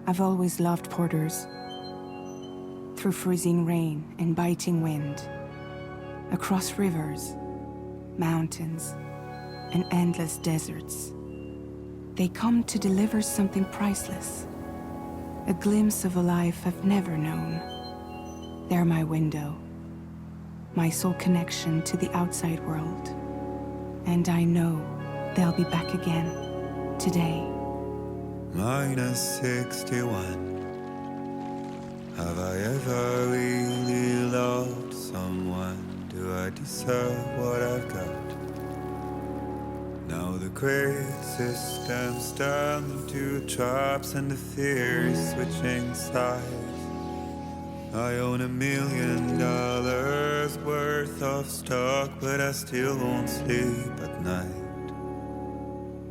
I've always loved porters. Through freezing rain and biting wind, across rivers, mountains, and endless deserts, they come to deliver something priceless, a glimpse of a life I've never known. They're my window, my sole connection to the outside world. And I know they'll be back again, today. Minus 61. Have I ever really loved someone? Do I deserve what I've got? Now the great system's turned into traps and the fear is switching sides. I own $1 million worth of stock, but I still won't sleep at night.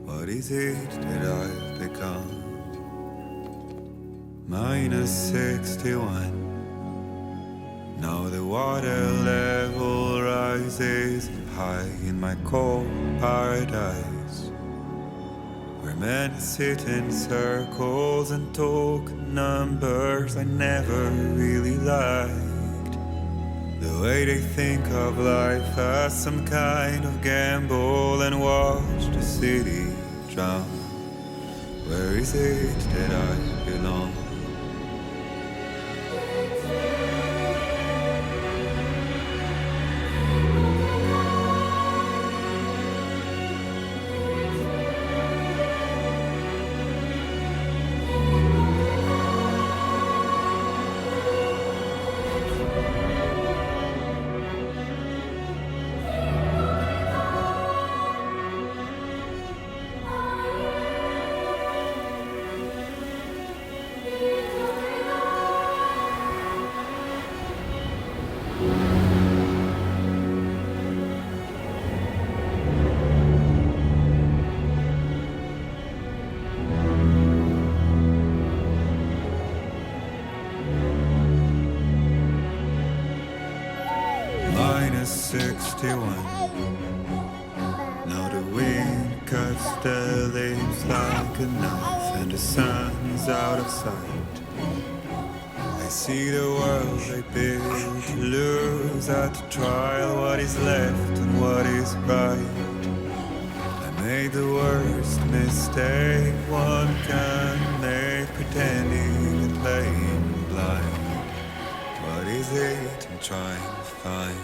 What is it that I've become? Minus 61. Now the water level rises high in my cold paradise, where men sit in circles and talk numbers I never really liked. The way they think of life as some kind of gamble and watch the city drown. Where is it that I belong? Minus 61. Now the wind cuts the leaves like a knife and the sun's out of sight. I see the world they build to lose at the trial, what is left and what is right. I made the worst mistake one can make, pretending and playing blind. What is it I'm trying to find?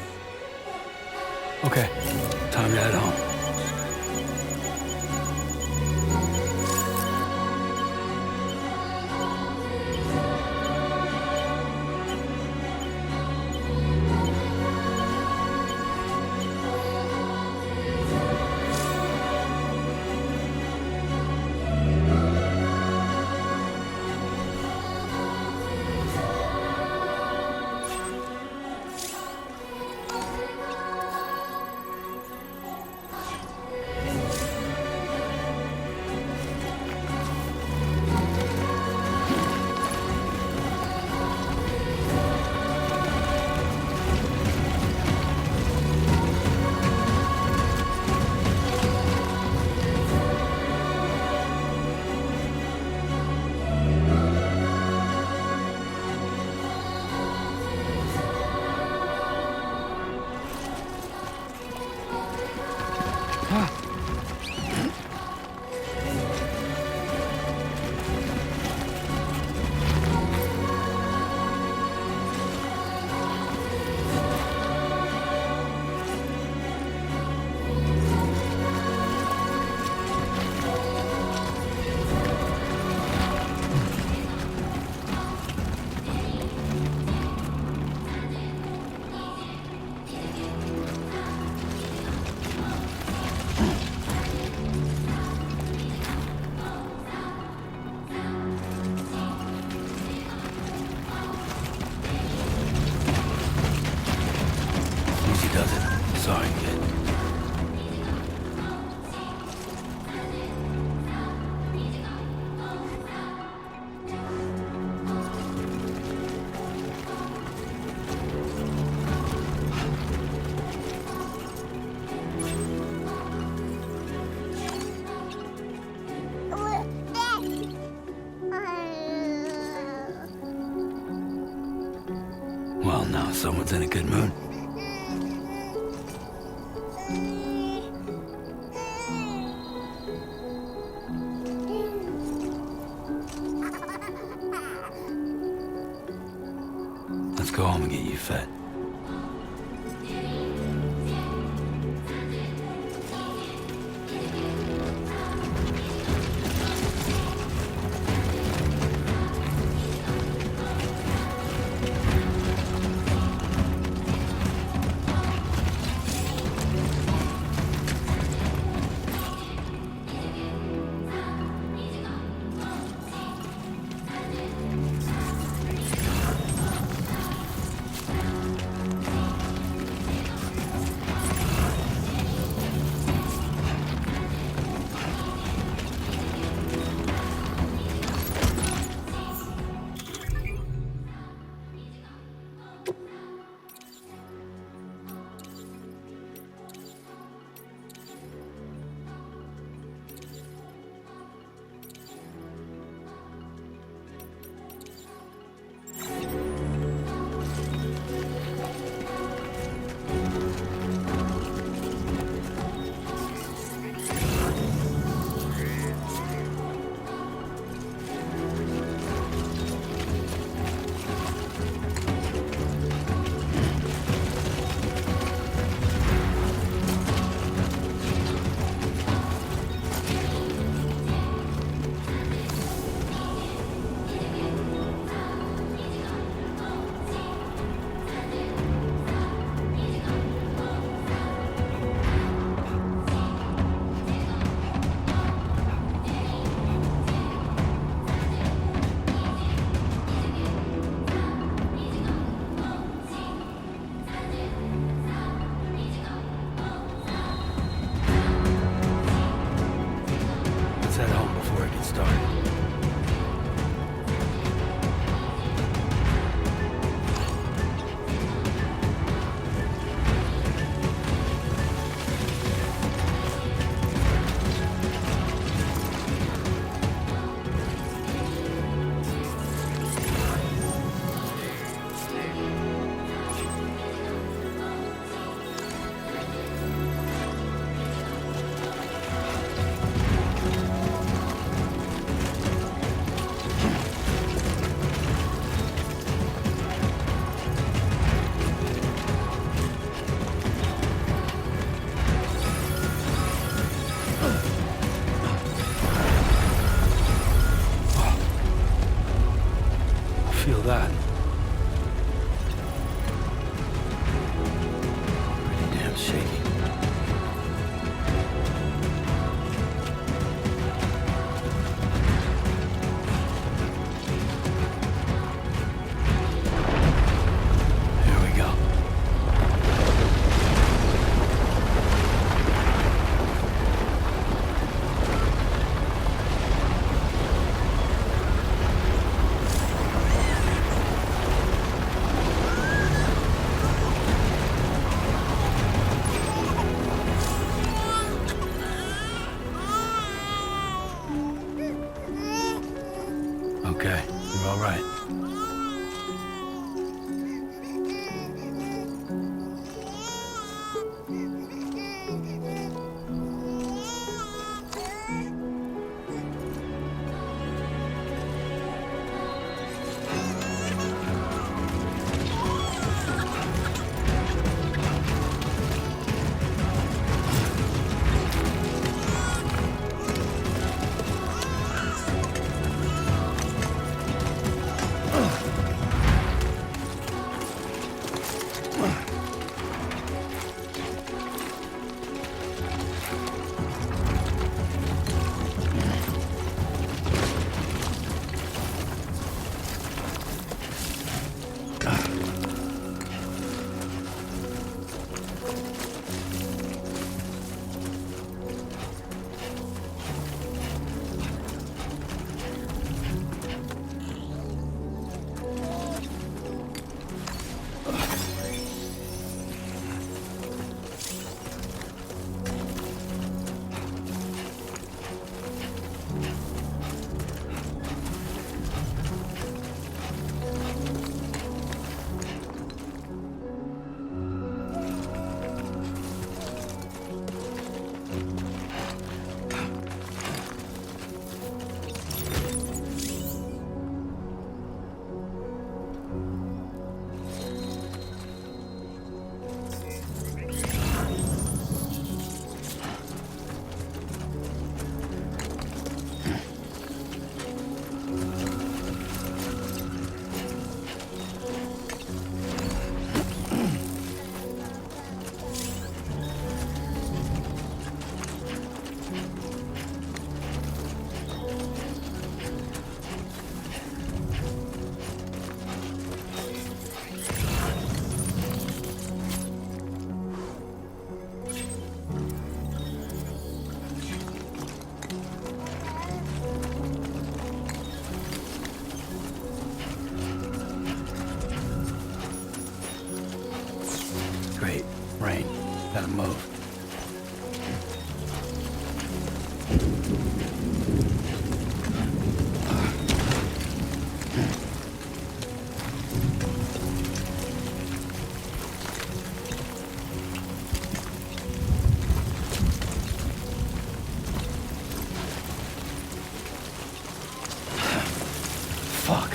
Okay, time to head home. Does it? Sorry, kid. now someone's in a good mood. Let's go home and get you fed. Head home before it gets dark. Feel that? Pretty damn shaky. Here we go. Gotta move. Fuck.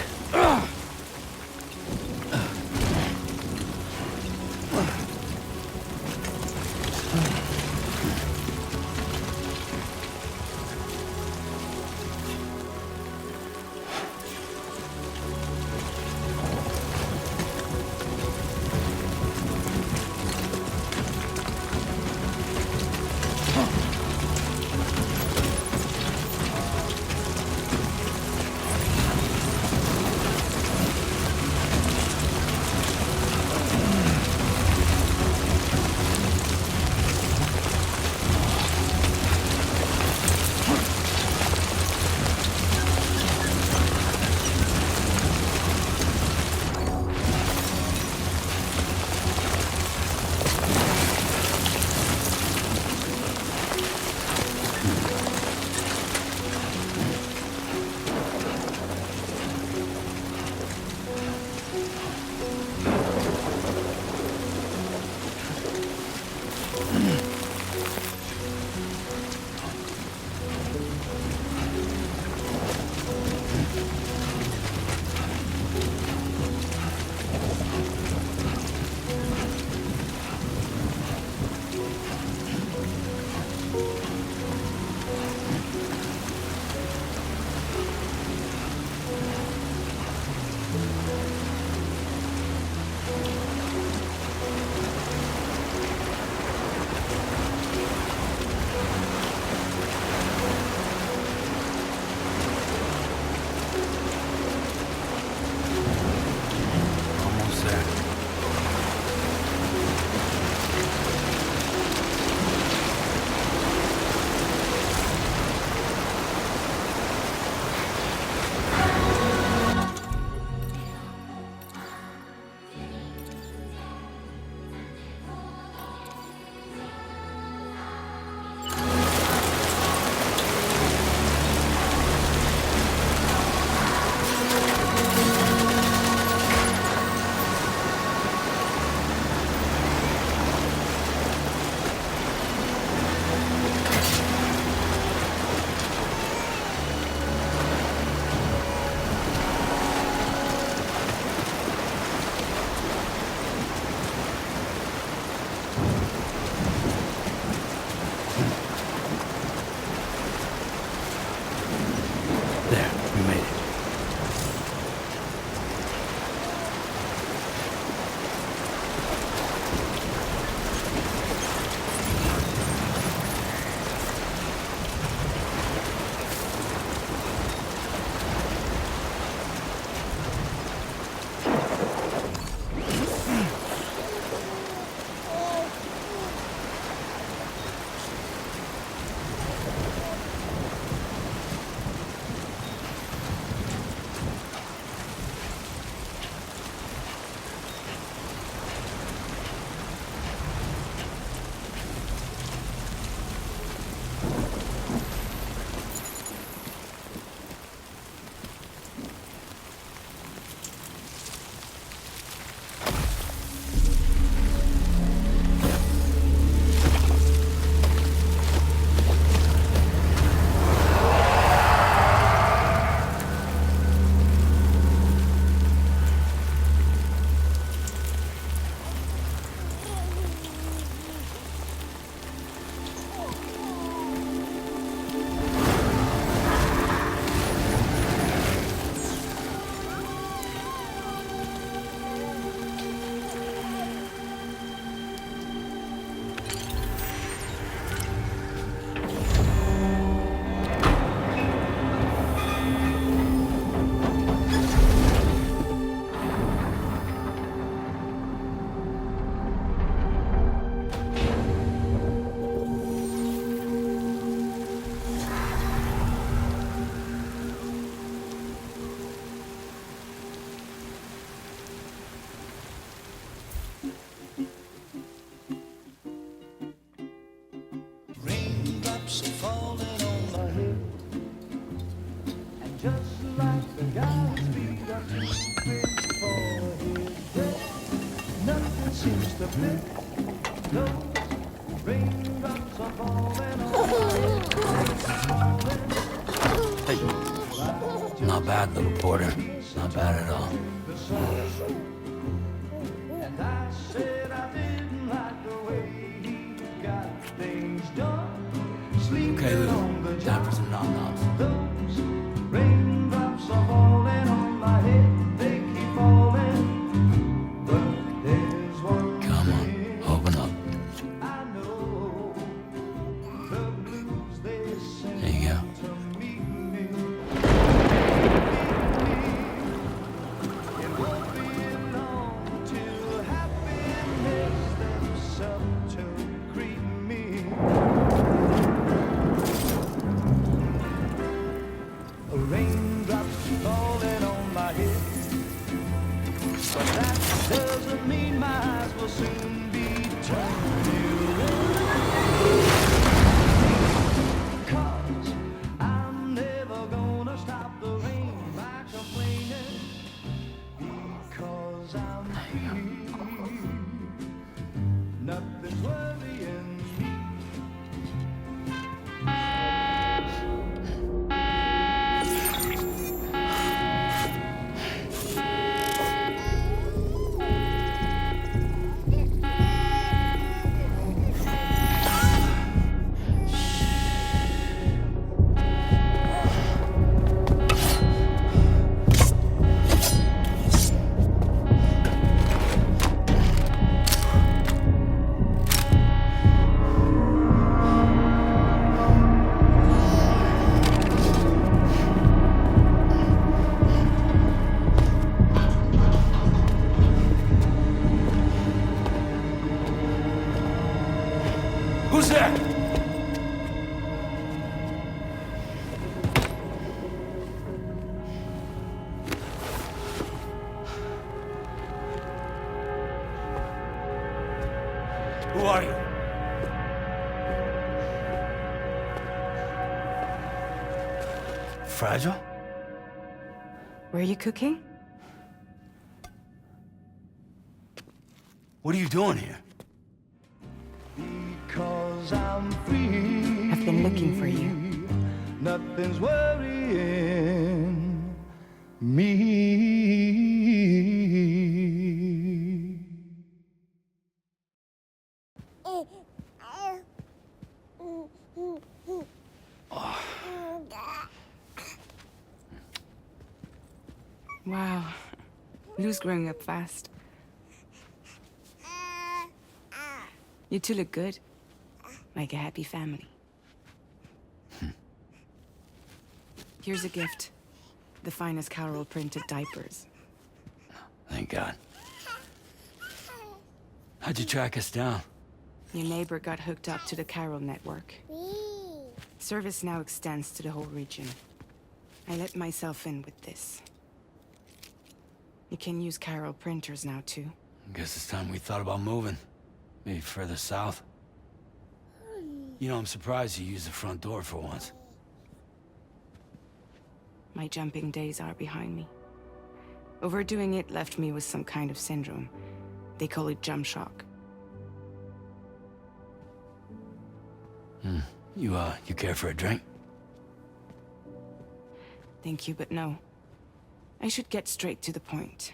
seems to fit. Those raindrops are falling on my head. Hey. Not bad, little Porter. Not bad at all. And I said I didn't like the way he got things done. Okay, Sleeping on Lou. the Time job. for some nom-noms. Those raindrops are falling on my head. They keep falling. But there's one Come on, thing open up. I know. The blues they sing There you go. to meet me. It won't be long till happiness steps up to greet me. Raindrops falling on my head, but that doesn't mean my eyes will soon be turning red. 'Cause I'm never gonna stop the rain by complaining, because I'm free. Nothing's worrying me. Who's there? Who are you? Fragile? Were you cooking? What are you doing here? Because I'm free. I've been looking for you. Nothing's worrying me. Wow. Lou's growing up fast. You two look good. Like a happy family. Here's a gift. The finest Carol printed diapers. Thank God. How'd you track us down? Your neighbor got hooked up to the Carol network. Service now extends to the whole region. I let myself in with this. You can use Carol printers now, too. Guess it's time we thought about moving. Maybe further south. You know, I'm surprised you used the front door for once. My jumping days are behind me. Overdoing it left me with some kind of syndrome. They call it jump shock. You care for a drink? Thank you, but no. I should get straight to the point.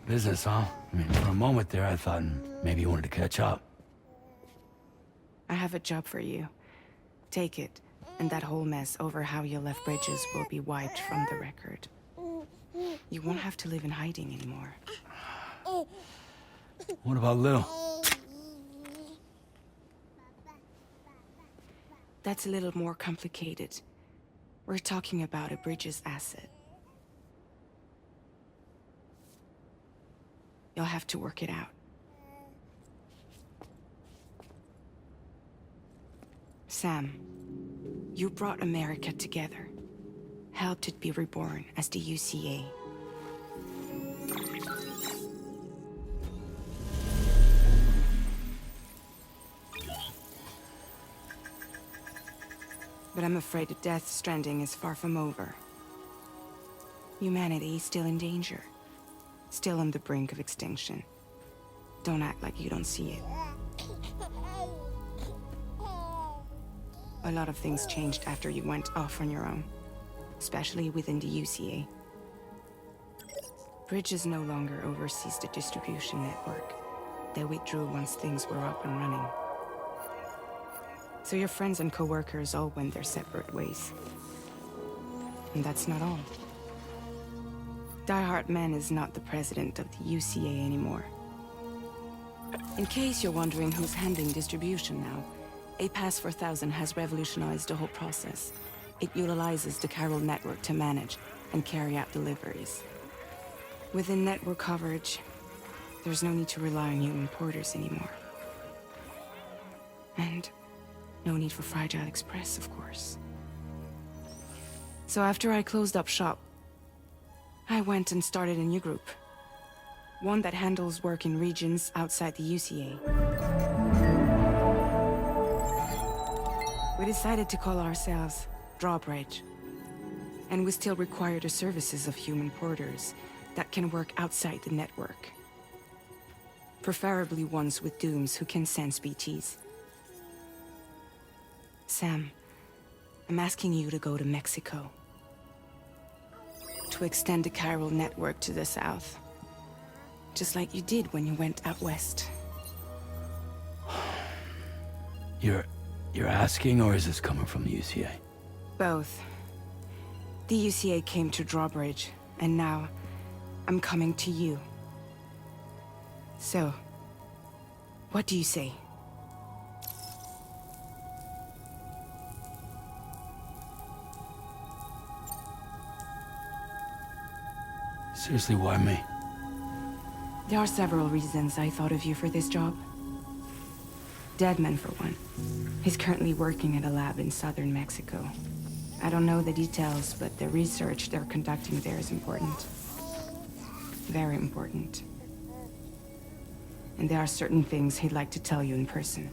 Business, huh? I mean, for a moment there, I thought maybe you wanted to catch up. I have a job for you. Take it, and that whole mess over how you left Bridges will be wiped from the record. You won't have to live in hiding anymore. What about Lou? That's a little more complicated. We're talking about a Bridges asset. You'll have to work it out. Sam, you brought America together. Helped it be reborn as the UCA. But I'm afraid the Death Stranding is far from over. Humanity is still in danger. still on the brink of extinction. Don't act like you don't see it. A lot of things changed after you went off on your own, especially within the UCA. Bridges no longer oversees the distribution network. They withdrew once things were up and running. So your friends and co-workers all went their separate ways. And that's not all. Die Hard Man is not the president of the UCA anymore. In case you're wondering who's handling distribution now, A Pass 4000 has revolutionized the whole process. It utilizes the chiral network to manage and carry out deliveries. Within network coverage, there's no need to rely on human porters anymore. And no need for Fragile Express, of course. So after I closed up shop, I went and started a new group. One that handles work in regions outside the UCA. We decided to call ourselves Drawbridge. And we still require the services of human porters that can work outside the network. Preferably ones with dooms who can sense BTs. Sam, I'm asking you to go to Mexico. To extend the chiral network to the south. Just like you did when you went out west. You're asking, or is this coming from the UCA? Both. The UCA came to Drawbridge, and now I'm coming to you. So, what do you say? Seriously, why me? There are several reasons I thought of you for this job. Deadman, for one. He's currently working at a lab in southern Mexico. I don't know the details, but the research they're conducting there is important. Very important. And there are certain things he'd like to tell you in person.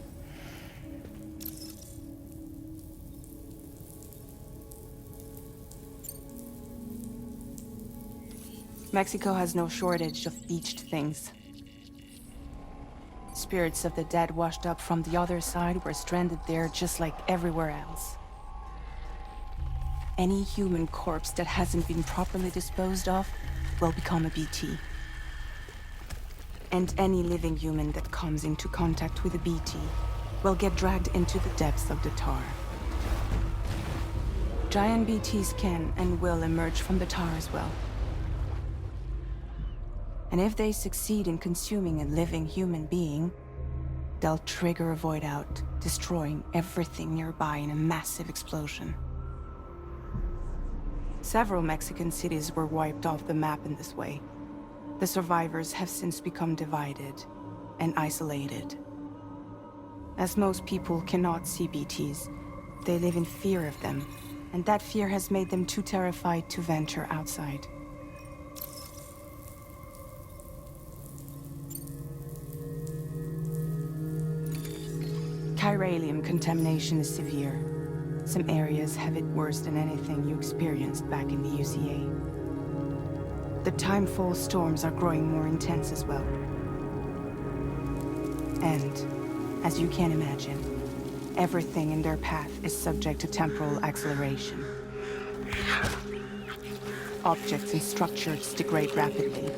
Mexico has no shortage of beached things. Spirits of the dead washed up from the other side were stranded there just like everywhere else. Any human corpse that hasn't been properly disposed of will become a BT. And any living human that comes into contact with a BT will get dragged into the depths of the tar. Giant BTs can and will emerge from the tar as well. And if they succeed in consuming a living human being, they'll trigger a void out, destroying everything nearby in a massive explosion. Several Mexican cities were wiped off the map in this way. The survivors have since become divided and isolated. As most people cannot see BTs, they live in fear of them, and that fear has made them too terrified to venture outside. Chiralium contamination is severe. Some areas have it worse than anything you experienced back in the UCA. The timefall storms are growing more intense as well. And, as you can imagine, everything in their path is subject to temporal acceleration. Objects and structures degrade rapidly,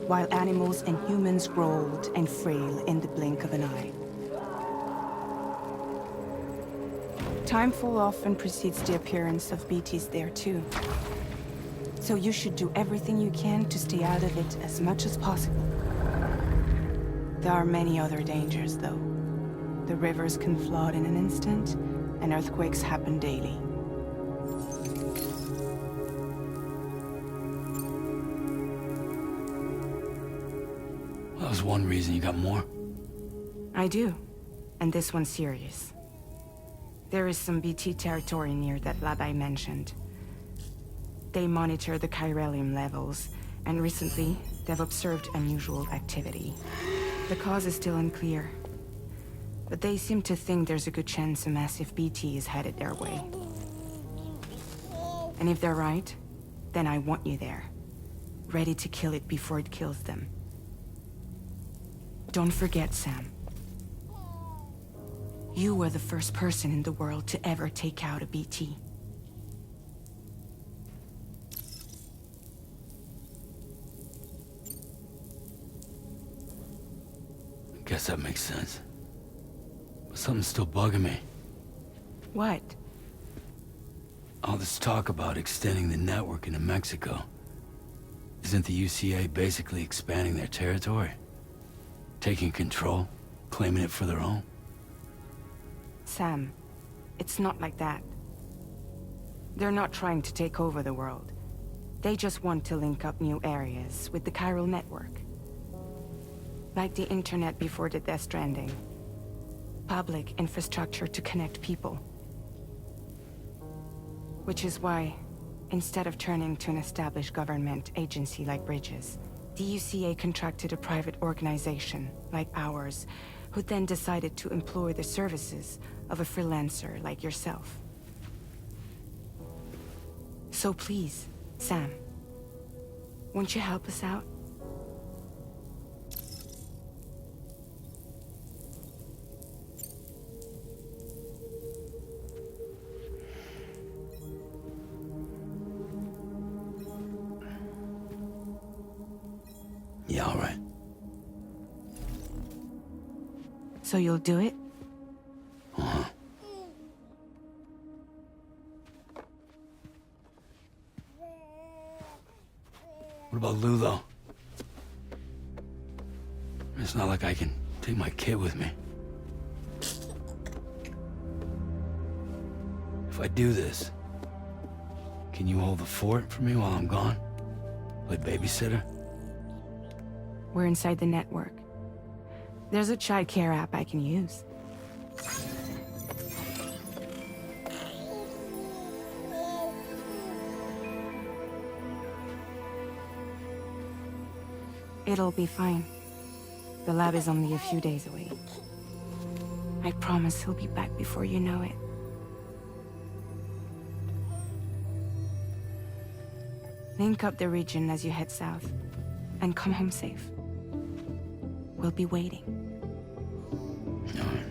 while animals and humans grow old and frail in the blink of an eye. Timefall often precedes the appearance of BTs there too. So you should do everything you can to stay out of it as much as possible. There are many other dangers though. The rivers can flood in an instant, and earthquakes happen daily. Well, that was one reason. You got more? I do, and this one's serious. There is some BT territory near that lab I mentioned. They monitor the chiralium levels, and recently, they've observed unusual activity. The cause is still unclear, but they seem to think there's a good chance a massive BT is headed their way. And if they're right, then I want you there. ready to kill it before it kills them. Don't forget, Sam. You were the first person in the world to ever take out a BT. Guess that makes sense. But something's still bugging me. What? All this talk about extending the network into Mexico. Isn't the UCA basically expanding their territory? Taking control? Claiming it for their own? Sam, it's not like that. They're not trying to take over the world. They just want to link up new areas with the chiral network. Like the internet before the Death Stranding. Public infrastructure to connect people. Which is why, instead of turning to an established government agency like Bridges, the UCA contracted a private organization, like ours, who then decided to employ the services of a freelancer like yourself. So please, Sam, won't you help us out? Yeah, all right. So you'll do it? Uh-huh. What about Lou, though? It's not like I can take my kid with me. If I do this, can you hold the fort for me while I'm gone? Play babysitter? We're inside the network. There's a child care app I can use. It'll be fine. The lab is only a few days away. I promise he'll be back before you know it. Link up the region as you head south, and come home safe. We'll be waiting. All right.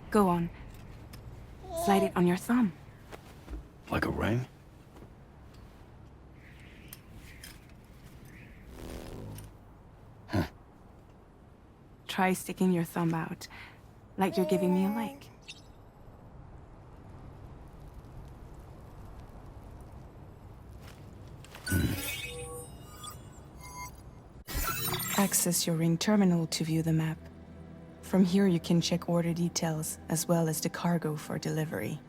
Go on. Slide it on your thumb. Like a ring? Huh. Try sticking your thumb out, like you're giving me a like. Access your ring terminal to view the map. From here you can check order details, as well as the cargo for delivery.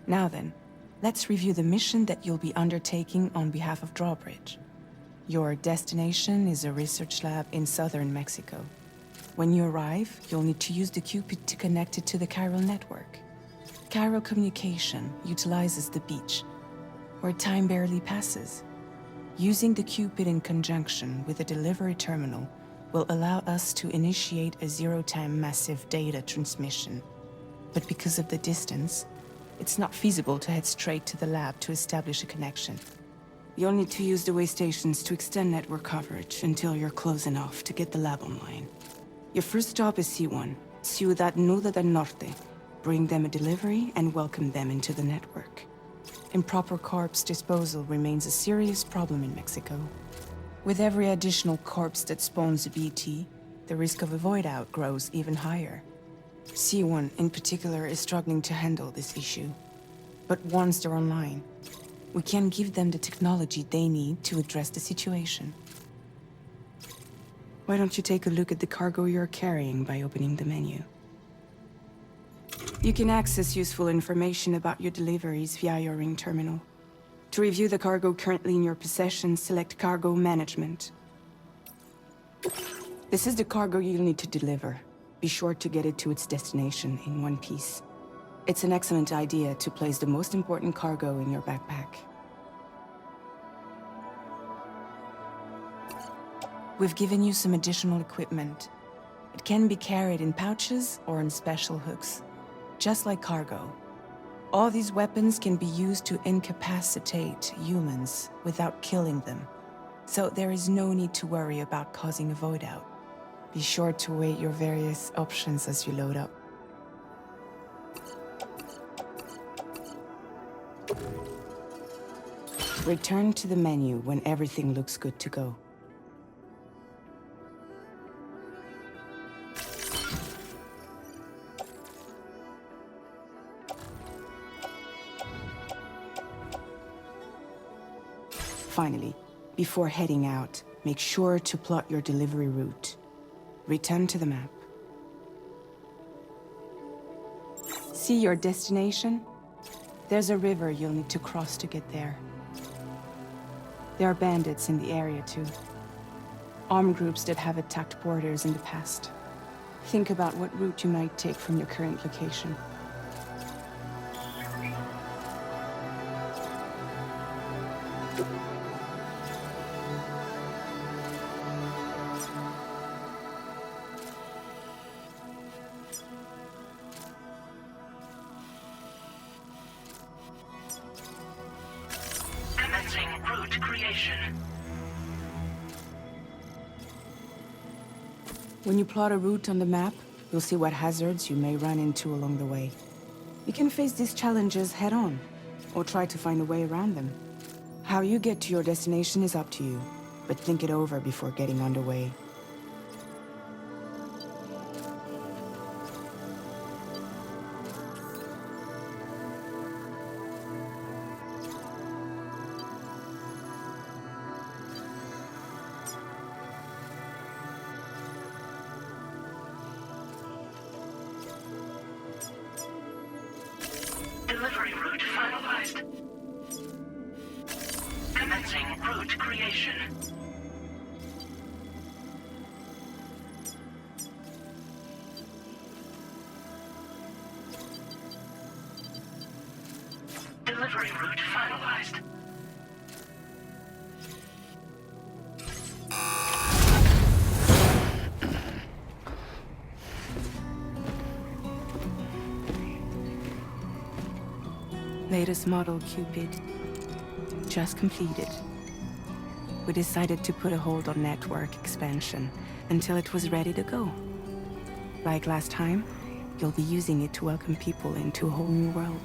Now then, let's review the mission that you'll be undertaking on behalf of Drawbridge. Your destination is a research lab in southern Mexico. When you arrive, you'll need to use the Cupid to connect it to the chiral network. Chiral communication utilizes the beach, where time barely passes. Using the Cupid in conjunction with a delivery terminal will allow us to initiate a zero-time massive data transmission. But because of the distance, it's not feasible to head straight to the lab to establish a connection. You'll need to use the way stations to extend network coverage until you're close enough to get the lab online. Your first stop is C1, Ciudad Nuda del Norte. Bring them a delivery and welcome them into the network. Improper corpse disposal remains a serious problem in Mexico. With every additional corpse that spawns a BT, the risk of a void out grows even higher. C1 in particular is struggling to handle this issue. But once they're online, we can give them the technology they need to address the situation. Why don't you take a look at the cargo you're carrying by opening the menu? You can access useful information about your deliveries via your ring terminal. To review the cargo currently in your possession, select Cargo Management. This is the cargo you'll need to deliver. Be sure to get it to its destination in one piece. It's an excellent idea to place the most important cargo in your backpack. We've given you some additional equipment. It can be carried in pouches or on special hooks, just like cargo. All these weapons can be used to incapacitate humans without killing them. So there is no need to worry about causing a void out. Be sure to weigh your various options as you load up. Return to the menu when everything looks good to go. Finally, before heading out, make sure to plot your delivery route. Return to the map. See your destination? There's a river you'll need to cross to get there. There are bandits in the area too. Armed groups that have attacked borders in the past. Think about what route you might take from your current location. Commencing route creation. When you plot a route on the map, you'll see what hazards you may run into along the way. You can face these challenges head-on, or try to find a way around them. How you get to your destination is up to you, but think it over before getting underway. Delivery route finalized. Commencing route creation. Delivery route finalized. Latest model Cupid. Just completed. We decided to put a hold on network expansion until it was ready to go. Like last time, you'll be using it to welcome people into a whole new world.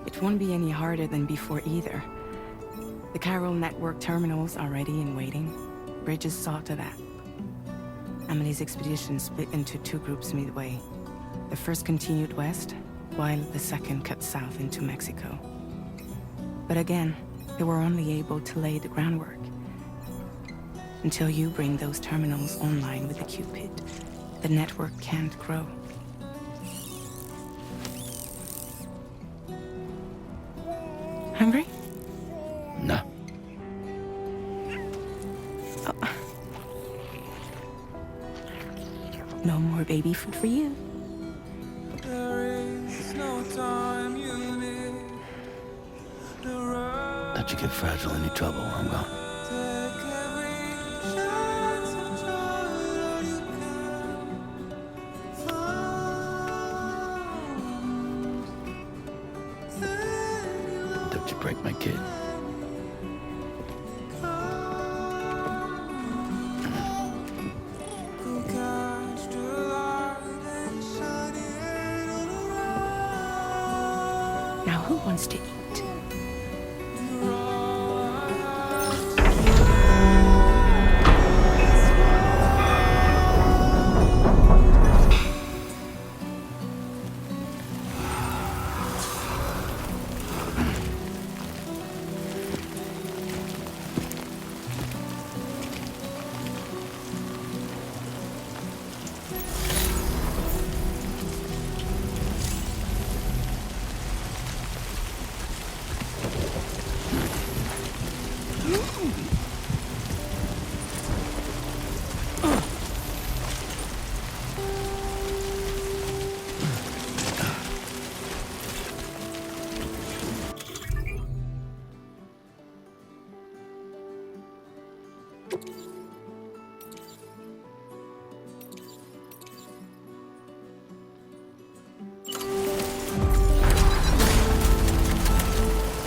It won't be any harder than before either. The Chiral network terminals are ready and waiting. Bridges saw to that. Amelie's expedition split into two groups midway. The first continued west, while the second cut south into Mexico. But again, they were only able to lay the groundwork. Until you bring those terminals online with the Cupid, the network can't grow. Hungry? No. No more baby food for you. Don't you get fragile any trouble while I'm gone. Don't you break my kid. Now who wants to eat?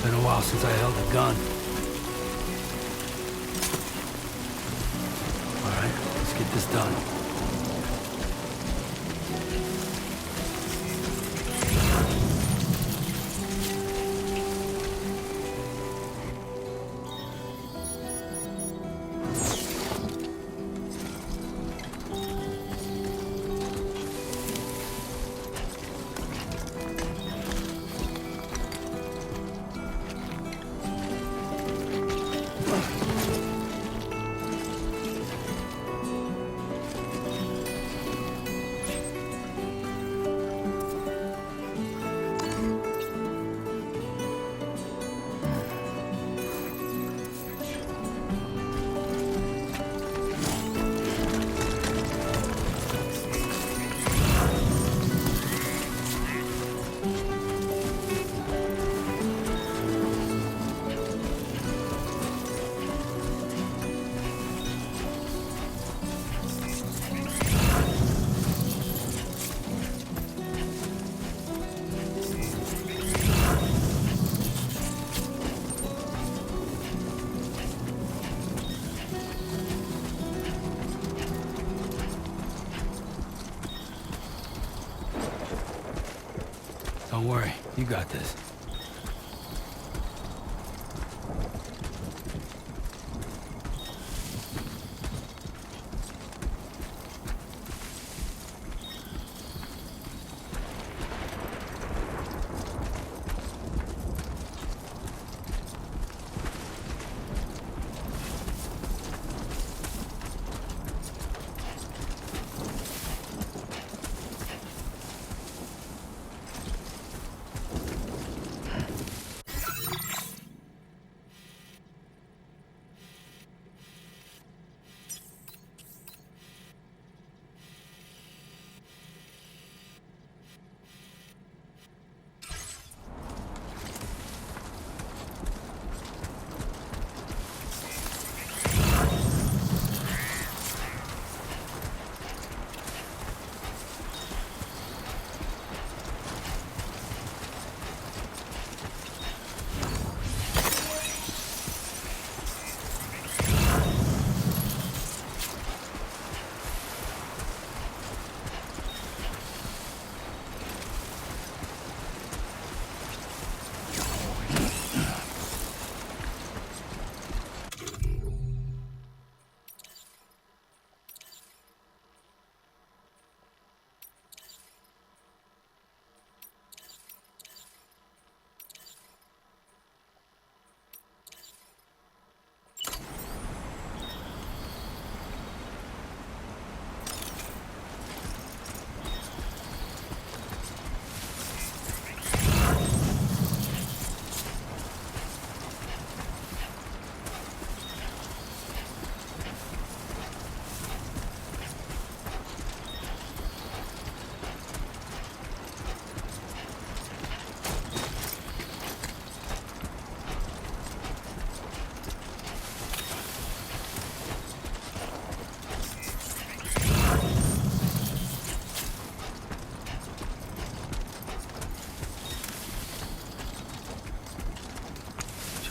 Been a while since I held a gun. All right, let's get this done. Don't worry, you got this.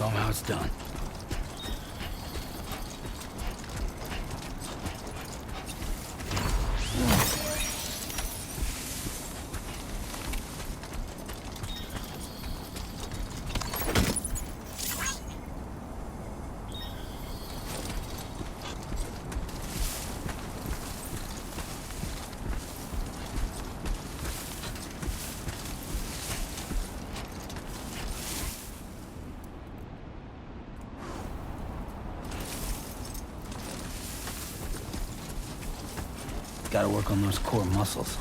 Show them how it's done. Gotta work on those core muscles.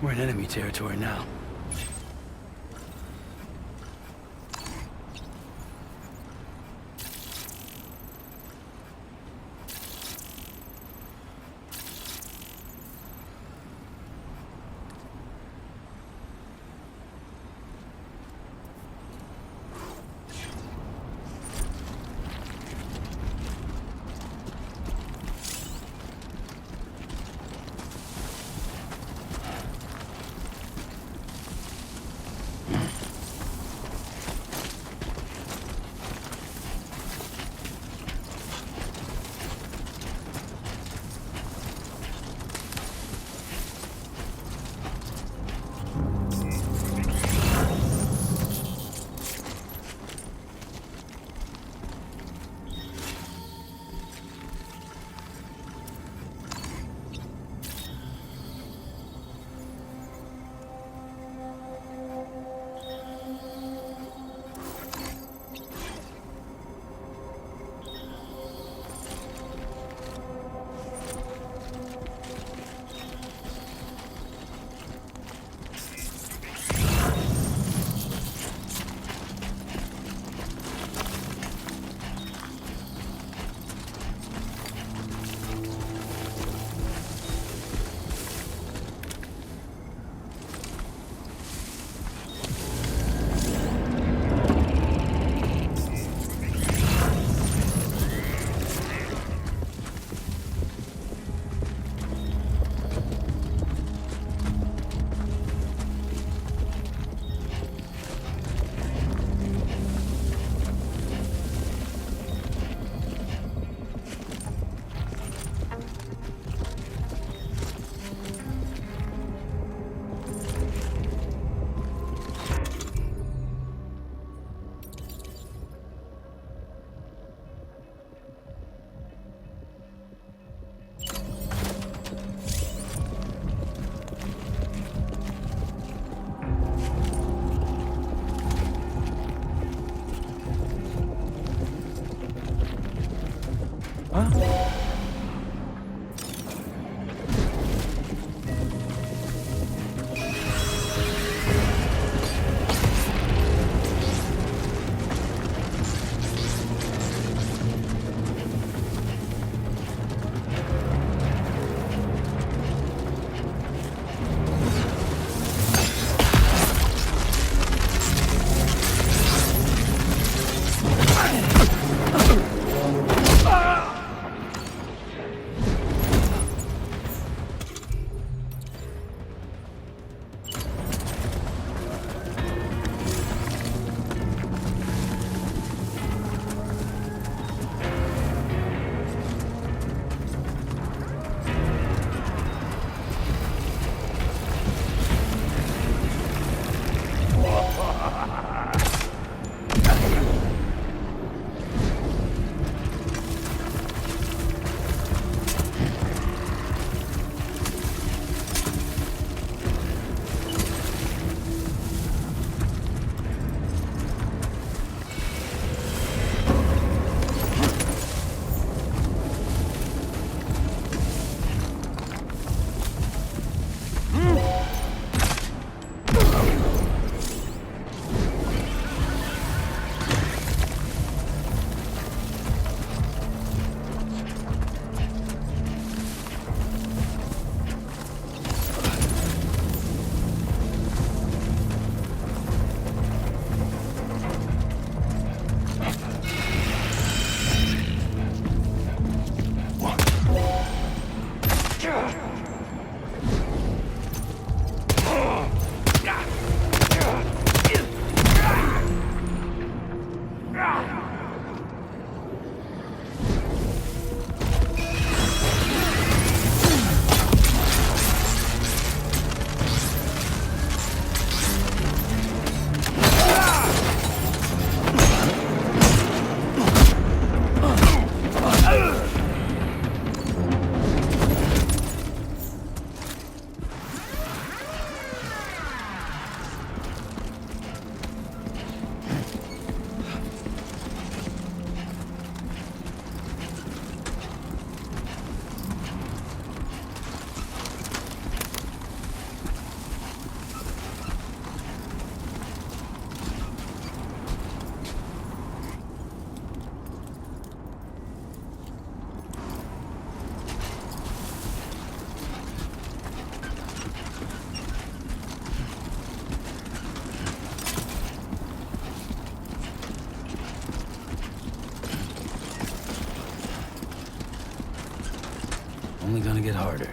We're in enemy territory now. only gonna get harder.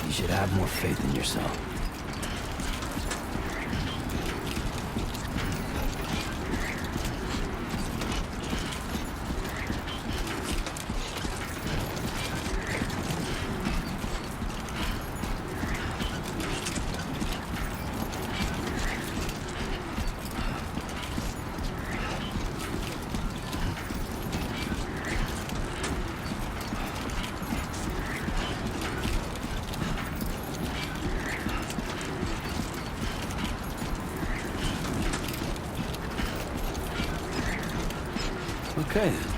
You should have more faith in yourself. Okay, then.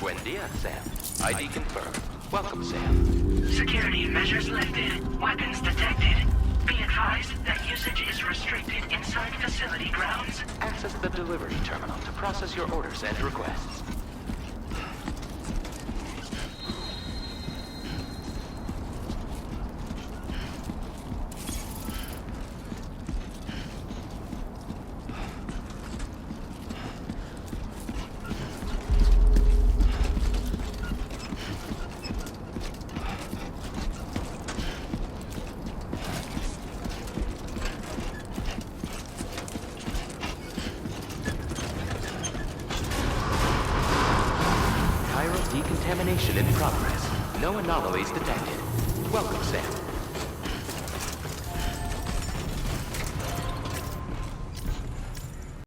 Buen dia, Sam. ID confirmed. Welcome, Sam. Security measures lifted. Weapons detected. Be advised that usage is restricted inside facility grounds. Access the delivery terminal to process your orders and requests. Decontamination in progress. No anomalies detected. Welcome, Sam.